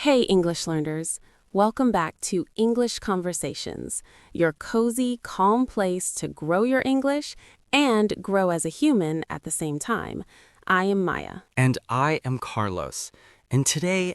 Hey, English learners. Welcome back to English Conversations, your cozy, calm place to grow your English and grow as a human at the same time. I am Maya. And I am Carlos. And today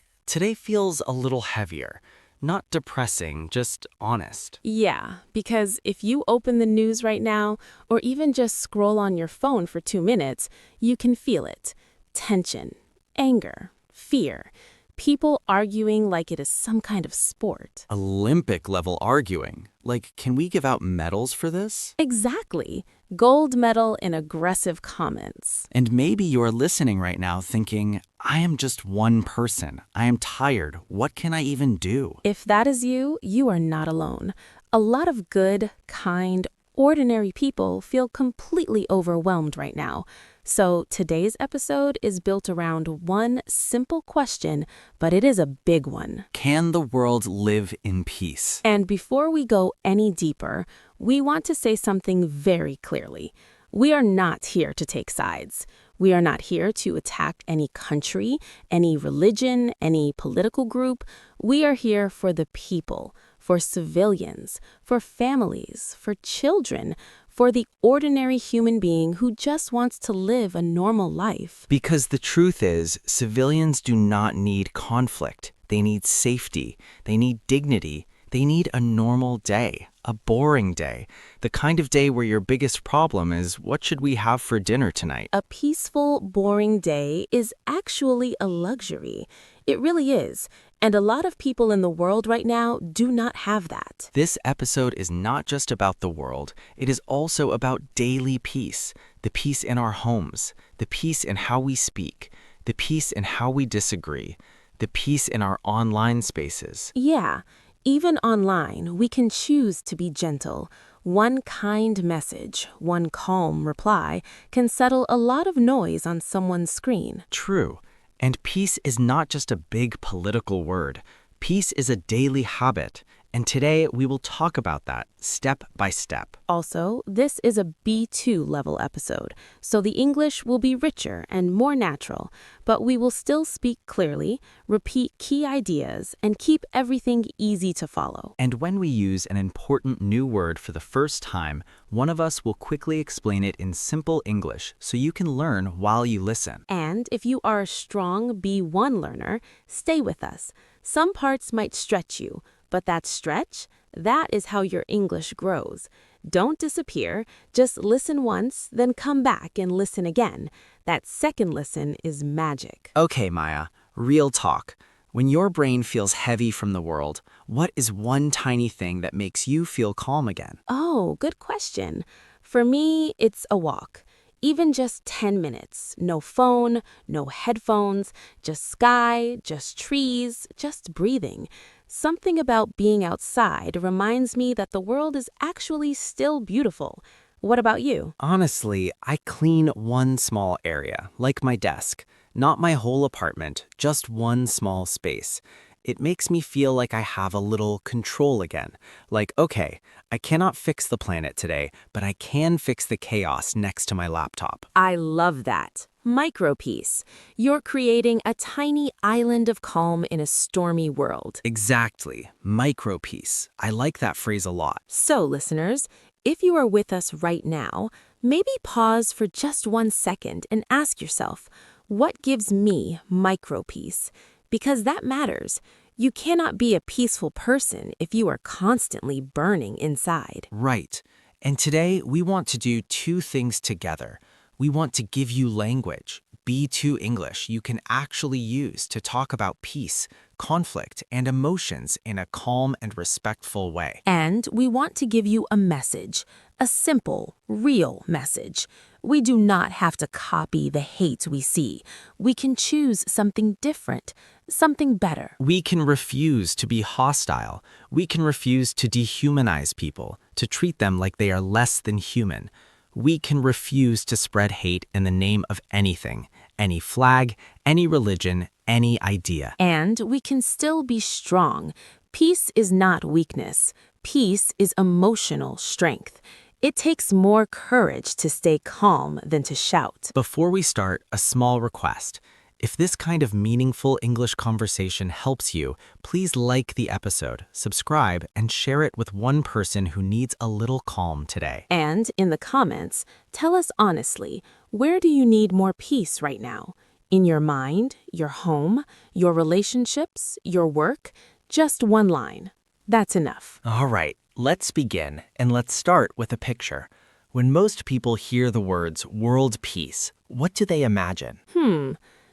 feels a little heavier. Not depressing, just honest. Yeah, because if you open the news right now, or even just scroll on your phone for 2 minutes, you can feel it. Tension, anger, fear. People arguing like it is some kind of sport. Olympic level arguing. Like, can we give out medals for this? Exactly. Gold medal in aggressive comments. And maybe you're listening right now thinking, I am just one person. I am tired. What can I even do? If that is you, you are not alone. A lot of good, kind, ordinary people feel completely overwhelmed right now. So today's episode is built around one simple question, but it is a big one. Can the world live in peace? And before we go any deeper, we want to say something very clearly. We are not here to take sides. We are not here to attack any country, any religion, any political group. We are here for the people, for civilians, for families, for children, for the ordinary human being who just wants to live a normal life. Because the truth is, civilians do not need conflict. They need safety. They need dignity. They need a normal day, a boring day, the kind of day where your biggest problem is, what should we have for dinner tonight? A peaceful, boring day is actually a luxury. It really is. And a lot of people in the world right now do not have that. This episode is not just about the world. It is also about daily peace, the peace in our homes, the peace in how we speak, the peace in how we disagree, the peace in our online spaces. Yeah. Even online, we can choose to be gentle. One kind message, one calm reply, can settle a lot of noise on someone's screen. True. And peace is not just a big political word. Peace is a daily habit. And today we will talk about that step by step. Also, this is a B2 level episode, so the English will be richer and more natural, but we will still speak clearly, repeat key ideas, and keep everything easy to follow. And when we use an important new word for the first time, one of us will quickly explain it in simple English so you can learn while you listen. And if you are a strong B1 learner, stay with us. Some parts might stretch you, but that stretch, that is how your English grows. Don't disappear. Just listen once, then come back and listen again. That second listen is magic. Okay, Maya, real talk. When your brain feels heavy from the world, what is one tiny thing that makes you feel calm again? Oh, good question. For me, it's a walk. Even just 10 minutes. No phone, no headphones, just sky, just trees, just breathing. Something about being outside reminds me that the world is actually still beautiful. What about you? Honestly, I clean one small area, like my desk. Not my whole apartment, just one small space. It makes me feel like I have a little control again. Like, okay, I cannot fix the planet today, but I can fix the chaos next to my laptop. I love that. Micro-peace. You're creating a tiny island of calm in a stormy world. Exactly. Micro-peace. I like that phrase a lot. So, listeners, if you are with us right now, maybe pause for just 1 second and ask yourself, what gives me micro-peace? Because that matters. You cannot be a peaceful person if you are constantly burning inside. Right. And today we want to do two things together. We want to give you language, B2 English you can actually use to talk about peace, conflict, and emotions in a calm and respectful way. And we want to give you a message, a simple, real message. We do not have to copy the hate we see. We can choose something different, something better. We can refuse to be hostile. We can refuse to dehumanize people, to treat them like they are less than human. We can refuse to spread hate in the name of anything, any flag, any religion, any idea. And we can still be strong. Peace is not weakness. Peace is emotional strength. It takes more courage to stay calm than to shout. Before we start, a small request. If this kind of meaningful English conversation helps you, please like the episode, subscribe, and share it with one person who needs a little calm today. And in the comments, tell us honestly, where do you need more peace right now? In your mind, your home, your relationships, your work? Just one line. That's enough. All right, let's begin, and let's start with a picture. When most people hear the words world peace, what do they imagine?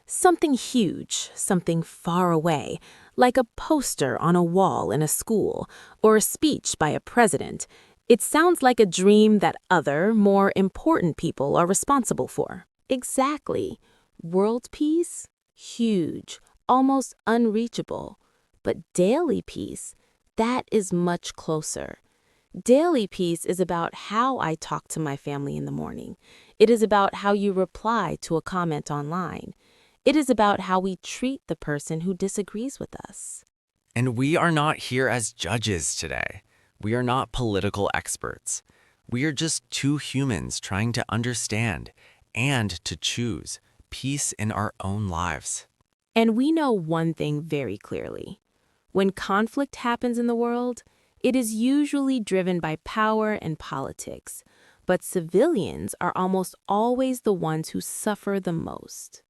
Something huge, something far away, like a poster on a wall in a school or a speech by a president. It sounds like a dream that other, more important people are responsible for. Exactly. World peace? Huge, almost unreachable. But daily peace? That is much closer. Daily peace is about how I talk to my family in the morning. It is about how you reply to a comment online. It is about how we treat the person who disagrees with us. And we are not here as judges today. We are not political experts. We are just two humans trying to understand and to choose peace in our own lives. And we know one thing very clearly. When conflict happens in the world, it is usually driven by power and politics. But civilians are almost always the ones who suffer the most.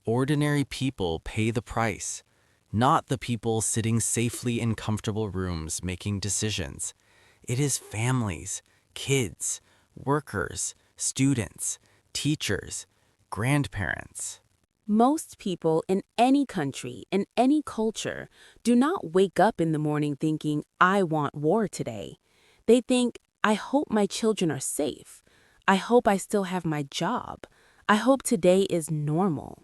Ordinary people pay the price, not the people sitting safely in comfortable rooms making decisions. It is families, kids, workers, students, teachers, grandparents. Most people in any country, in any culture, do not wake up in the morning thinking, I want war today. They think, I hope my children are safe. I hope I still have my job. I hope today is normal.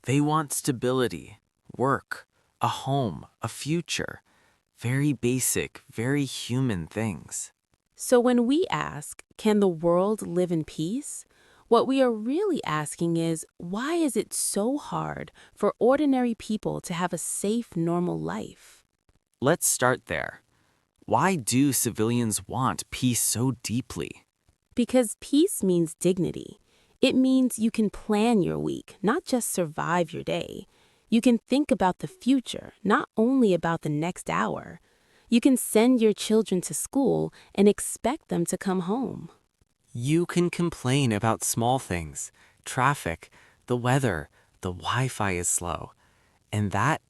They want stability, work, a home, a future. Very basic, very human things. So when we ask, can the world live in peace? What we are really asking is, why is it so hard for ordinary people to have a safe, normal life? Let's start there. Why do civilians want peace so deeply? Because peace means dignity. It means you can plan your week, not just survive your day. You can think about the future, not only about the next hour. You can send your children to school and expect them to come home. You can complain about small things, traffic, the weather, the Wi-Fi is slow. And that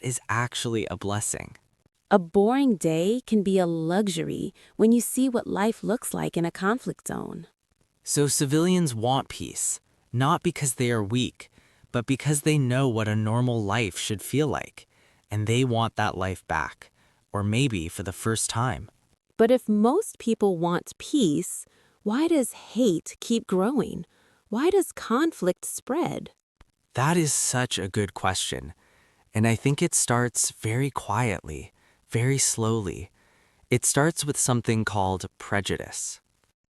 is actually a blessing. A boring day can be a luxury when you see what life looks like in a conflict zone. So civilians want peace, not because they are weak, but because they know what a normal life should feel like, and they want that life back, or maybe for the first time. But if most people want peace, why does hate keep growing? Why does conflict spread? That is such a good question, and I think it starts very quietly, very slowly. It starts with something called prejudice.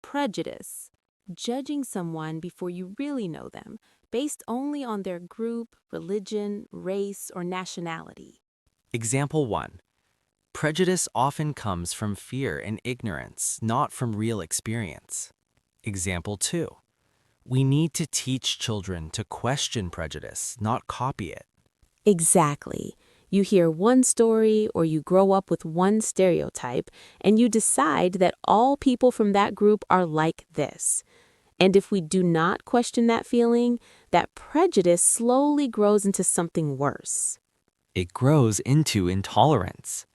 Prejudice. Judging someone before you really know them, based only on their group, religion, race, or nationality. Example 1. Prejudice often comes from fear and ignorance, not from real experience. Example 2. We need to teach children to question prejudice, not copy it. Exactly. You hear one story or you grow up with one stereotype, and you decide that all people from that group are like this. And if we do not question that feeling, that prejudice slowly grows into something worse. It grows into intolerance.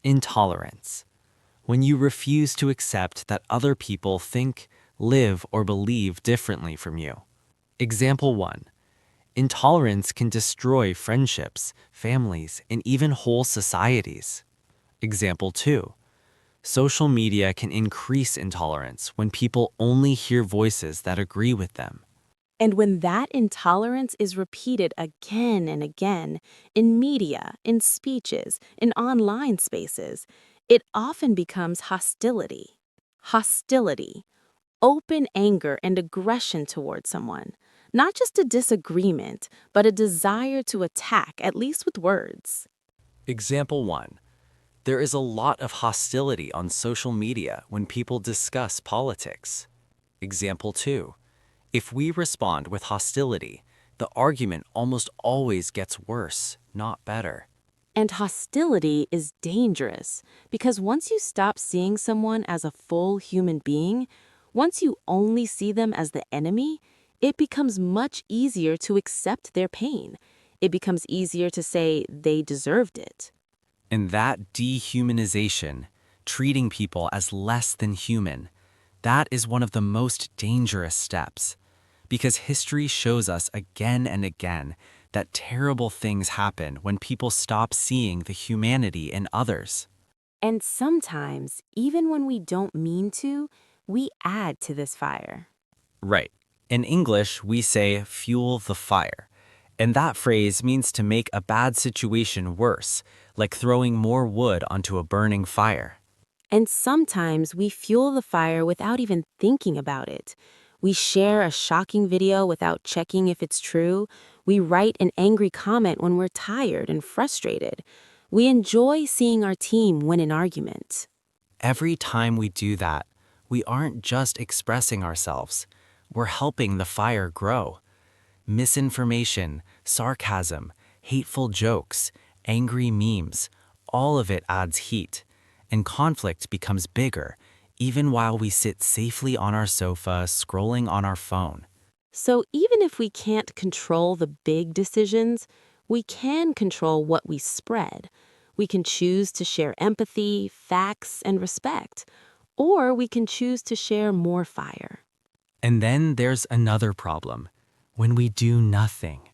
Intolerance. When you refuse to accept that other people think, live, or believe differently from you. Example 1. Intolerance can destroy friendships, families, and even whole societies. Example 2. Social media can increase intolerance when people only hear voices that agree with them. And when that intolerance is repeated again and again in media, in speeches, in online spaces, it often becomes hostility. Hostility. Open anger and aggression toward someone. Not just a disagreement, but a desire to attack, at least with words. Example 1. There is a lot of hostility on social media when people discuss politics. Example 2. If we respond with hostility, The argument almost always gets worse, not better. And hostility is dangerous because once you stop seeing someone as a full human being, once you only see them as the enemy, it becomes much easier to accept their pain. It becomes easier to say they deserved it. And that dehumanization, treating people as less than human, that is one of the most dangerous steps. Because history shows us again and again that terrible things happen when people stop seeing the humanity in others. And sometimes, even when we don't mean to, we add to this fire. Right. In English, we say fuel the fire. And that phrase means to make a bad situation worse, like throwing more wood onto a burning fire. And sometimes we fuel the fire without even thinking about it. We share a shocking video without checking if it's true. We write an angry comment when we're tired and frustrated. We enjoy seeing our team win an argument. Every time we do that, we aren't just expressing ourselves, we're helping the fire grow. Misinformation, sarcasm, hateful jokes, angry memes, all of it adds heat, and conflict becomes bigger, even while we sit safely on our sofa scrolling on our phone. So even if we can't control the big decisions, we can control what we spread. We can choose to share empathy, facts, and respect, or we can choose to share more fire. And then there's another problem when we do nothing.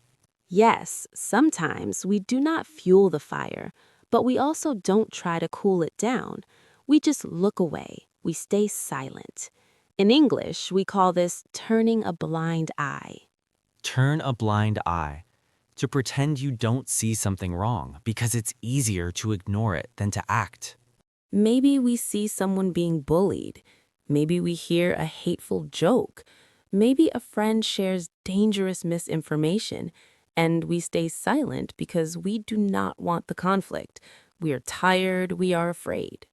Yes, sometimes we do not fuel the fire, but we also don't try to cool it down. We just look away. We stay silent. In English, we call this turning a blind eye. Turn a blind eye. To pretend you don't see something wrong because it's easier to ignore it than to act. Maybe we see someone being bullied. Maybe we hear a hateful joke. Maybe a friend shares dangerous misinformation, and we stay silent because we do not want the conflict. We are tired, we are afraid.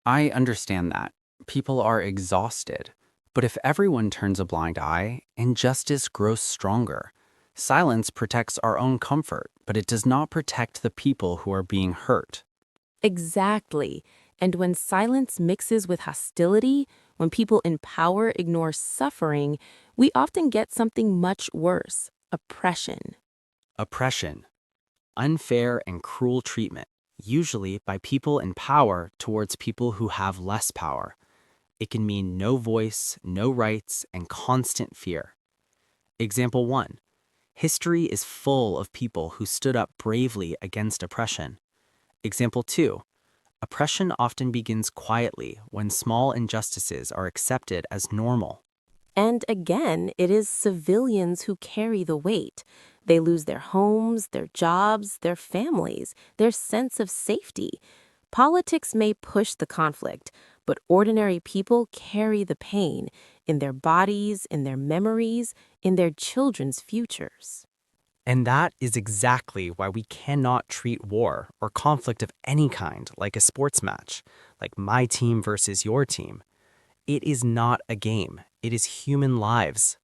I understand that. People are exhausted. But if everyone turns a blind eye, injustice grows stronger. Silence protects our own comfort, but it does not protect the people who are being hurt. Exactly. And when silence mixes with hostility, when people in power ignore suffering, we often get something much worse: oppression. Oppression, unfair and cruel treatment, usually by people in power towards people who have less power. It can mean no voice, no rights, and constant fear. Example 1. History is full of people who stood up bravely against oppression. Example 2. Oppression often begins quietly when small injustices are accepted as normal. And again, it is civilians who carry the weight. They lose their homes, their jobs, their families, their sense of safety. Politics may push the conflict, but ordinary people carry the pain in their bodies, in their memories, in their children's futures. And that is exactly why we cannot treat war or conflict of any kind like a sports match, like my team versus your team. It is not a game. It is human lives.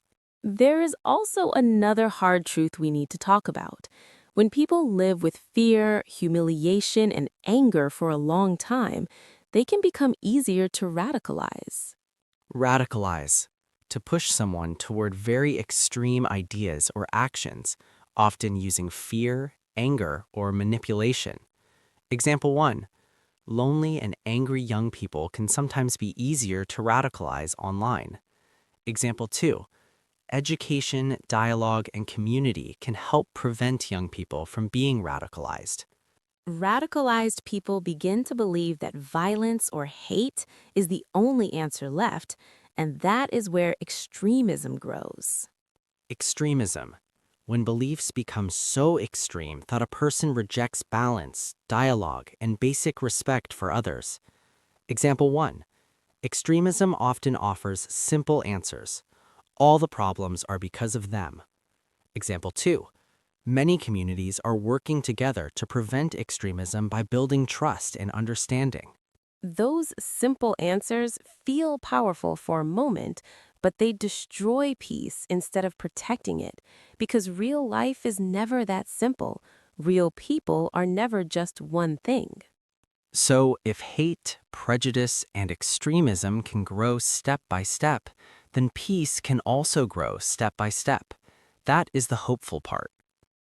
There is also another hard truth we need to talk about. When people live with fear, humiliation, and anger for a long time, they can become easier to radicalize. Radicalize. To push someone toward very extreme ideas or actions, often using fear, anger, or manipulation. Example 1. Lonely and angry young people can sometimes be easier to radicalize online. Example 2. Education, dialogue, and community can help prevent young people from being radicalized. Radicalized people begin to believe that violence or hate is the only answer left, and that is where extremism grows. Extremism. When beliefs become so extreme that a person rejects balance, dialogue, and basic respect for others. Example 1. Extremism often offers simple answers. All the problems are because of them. Example 2. Many communities are working together to prevent extremism by building trust and understanding. Those simple answers feel powerful for a moment, but they destroy peace instead of protecting it, because real life is never that simple. Real people are never just one thing. So, if hate, prejudice, and extremism can grow step by step, then peace can also grow step by step. That is the hopeful part.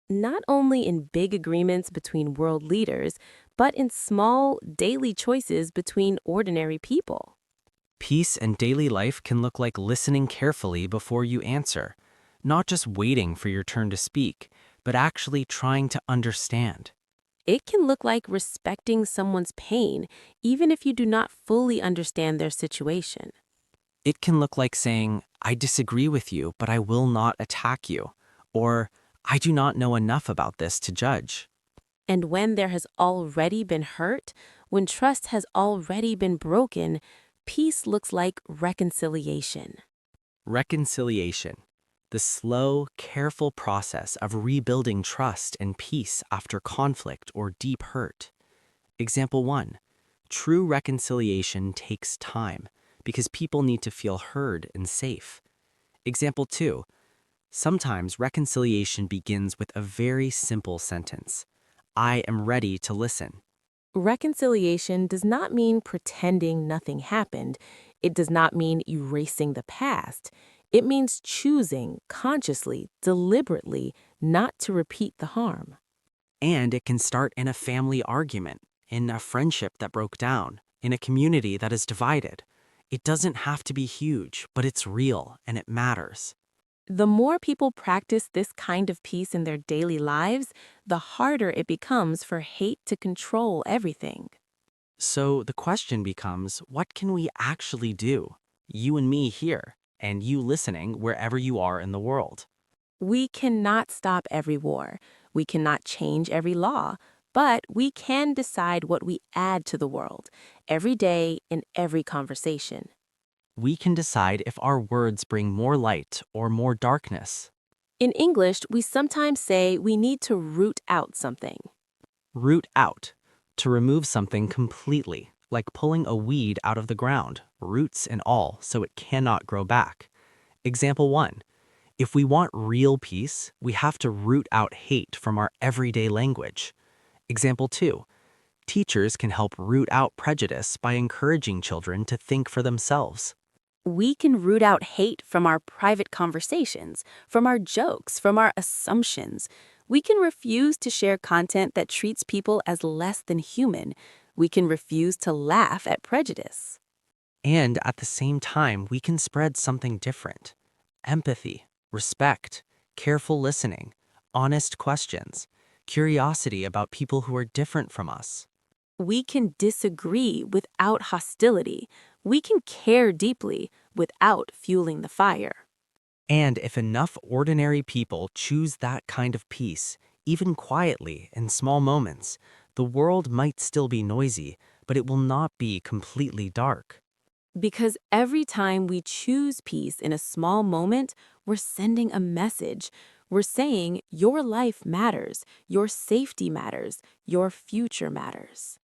Not only in big agreements between world leaders, but in small, daily choices between ordinary people. Peace and daily life can look like listening carefully before you answer, not just waiting for your turn to speak, but actually trying to understand. It can look like respecting someone's pain, even if you do not fully understand their situation. It can look like saying, I disagree with you, but I will not attack you, or I do not know enough about this to judge. And when there has already been hurt, when trust has already been broken, peace looks like reconciliation. Reconciliation, the slow, careful process of rebuilding trust and peace after conflict or deep hurt. Example 1. True reconciliation takes time because people need to feel heard and safe. Example 2. Sometimes reconciliation begins with a very simple sentence. I am ready to listen. Reconciliation does not mean pretending nothing happened. It does not mean erasing the past. It means choosing consciously, deliberately, not to repeat the harm. And it can start in a family argument, in a friendship that broke down, in a community that is divided. It doesn't have to be huge, but it's real and it matters. The more people practice this kind of peace in their daily lives, the harder it becomes for hate to control everything. So the question becomes, what can we actually do? You and me here, and you listening wherever you are in the world. We cannot stop every war. We cannot change every law. But we can decide what we add to the world, every day in every conversation. We can decide if our words bring more light or more darkness. In English, we sometimes say we need to root out something. Root out, to remove something completely, like pulling a weed out of the ground, roots and all, so it cannot grow back. Example 1. If we want real peace, we have to root out hate from our everyday language. Example 2. Teachers can help root out prejudice by encouraging children to think for themselves. We can root out hate from our private conversations, from our jokes, from our assumptions. We can refuse to share content that treats people as less than human. We can refuse to laugh at prejudice. And at the same time, we can spread something different. Empathy, respect, careful listening, honest questions, curiosity about people who are different from us. We can disagree without hostility. We can care deeply without fueling the fire. And if enough ordinary people choose that kind of peace, even quietly in small moments, the world might still be noisy, but it will not be completely dark. Because every time we choose peace in a small moment, we're sending a message. We're saying your life matters, your safety matters, your future matters.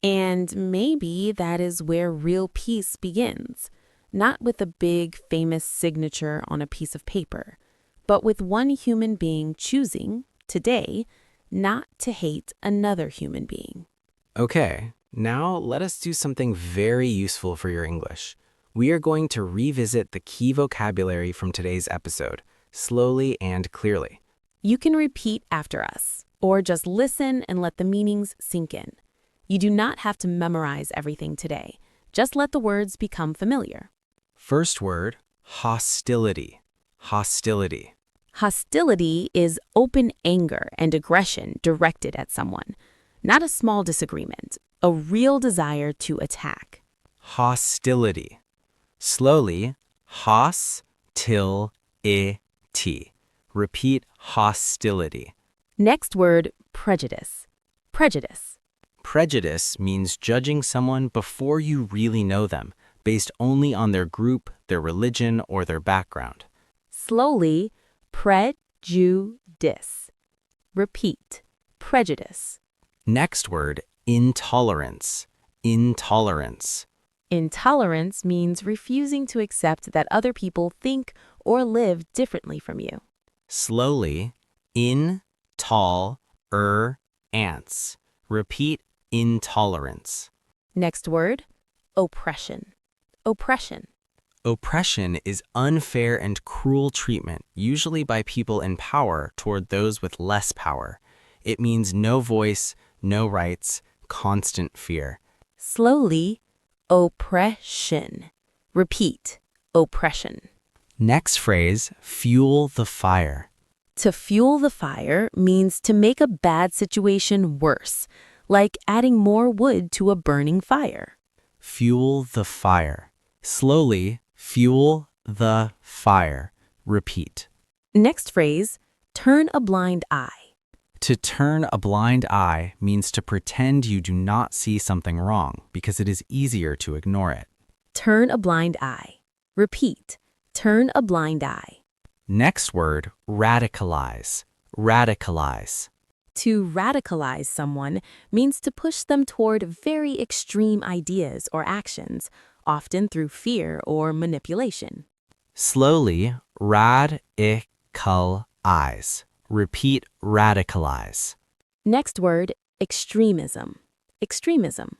And maybe that is where real peace begins. Not with a big, famous signature on a piece of paper, but with one human being choosing, today, not to hate another human being. Okay, now let us do something very useful for your English. We are going to revisit the key vocabulary from today's episode, slowly and clearly. You can repeat after us, or just listen and let the meanings sink in. You do not have to memorize everything today. Just let the words become familiar. First word, hostility. Hostility. Hostility is open anger and aggression directed at someone. Not a small disagreement, a real desire to attack. Hostility. Slowly, hos-til-i-t. Repeat hostility. Next word, prejudice. Prejudice. Prejudice means judging someone before you really know them, based only on their group, their religion, or their background. Slowly, prejudice. Repeat, prejudice. Next word, intolerance. Intolerance. Intolerance means refusing to accept that other people think or live differently from you. Slowly, in, tall, ants. Repeat intolerance. Next word, oppression. Oppression. Oppression is unfair and cruel treatment, usually by people in power toward those with less power. It means no voice, no rights, constant fear. Slowly, oppression. Repeat, oppression. Next phrase, fuel the fire. To fuel the fire means to make a bad situation worse, like adding more wood to a burning fire. Fuel the fire. Slowly, fuel the fire. Repeat. Next phrase, turn a blind eye. To turn a blind eye means to pretend you do not see something wrong because it is easier to ignore it. Turn a blind eye. Repeat, turn a blind eye. Next word, radicalize. Radicalize. To radicalize someone means to push them toward very extreme ideas or actions, often through fear or manipulation. Slowly, radicalize. Repeat radicalize. Next word, extremism. Extremism.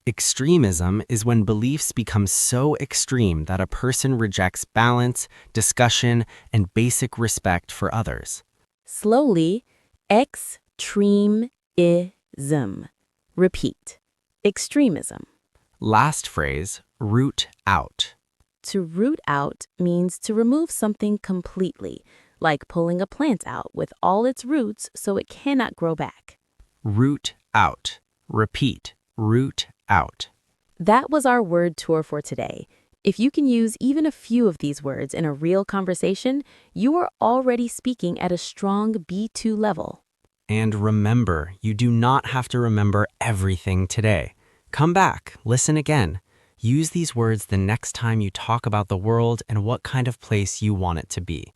Extremism is when beliefs become so extreme that a person rejects balance, discussion, and basic respect for others. Slowly, extremism. Repeat, extremism. Last phrase, root out. To root out means to remove something completely, like pulling a plant out with all its roots so it cannot grow back. Root out. Repeat, root out. That was our word tour for today. If you can use even a few of these words in a real conversation, you are already speaking at a strong B2 level. And remember, you do not have to remember everything today. Come back, listen again. Use these words the next time you talk about the world and what kind of place you want it to be.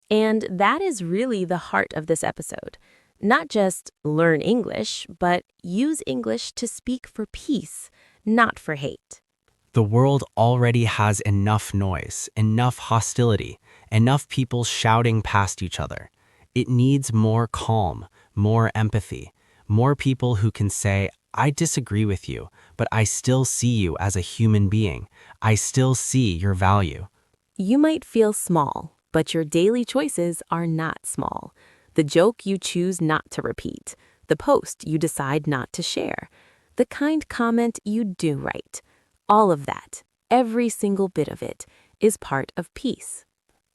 And that is really the heart of this episode. Not just learn English, but use English to speak for peace, not for hate. The world already has enough noise, enough hostility, enough people shouting past each other. It needs more calm, more empathy, more people who can say, I disagree with you, but I still see you as a human being. I still see your value. You might feel small, but your daily choices are not small. The joke you choose not to repeat, the post you decide not to share, the kind comment you do write. All of that, every single bit of it, is part of peace.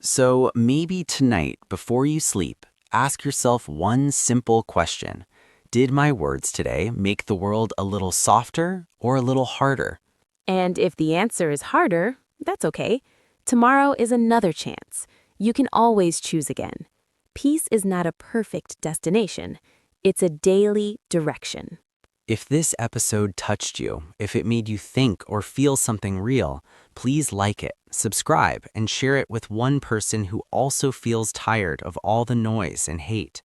So maybe tonight, before you sleep, ask yourself one simple question. Did my words today make the world a little softer or a little harder? And if the answer is harder, that's okay. Tomorrow is another chance. You can always choose again. Peace is not a perfect destination. It's a daily direction. If this episode touched you, if it made you think or feel something real, please like it, subscribe, and share it with one person who also feels tired of all the noise and hate.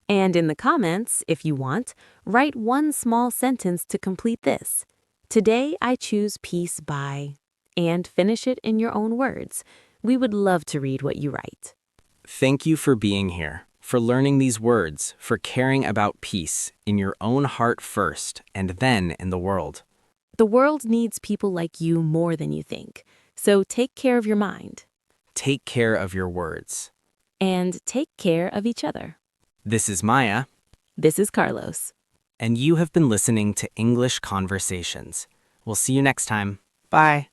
And in the comments, if you want, write one small sentence to complete this. Today I choose peace by, and finish it in your own words. We would love to read what you write. Thank you for being here, for learning these words, for caring about peace in your own heart first, and then in the world. The world needs people like you more than you think. So take care of your mind. Take care of your words. And take care of each other. This is Maya. This is Carlos. And you have been listening to English Conversations. We'll see you next time. Bye.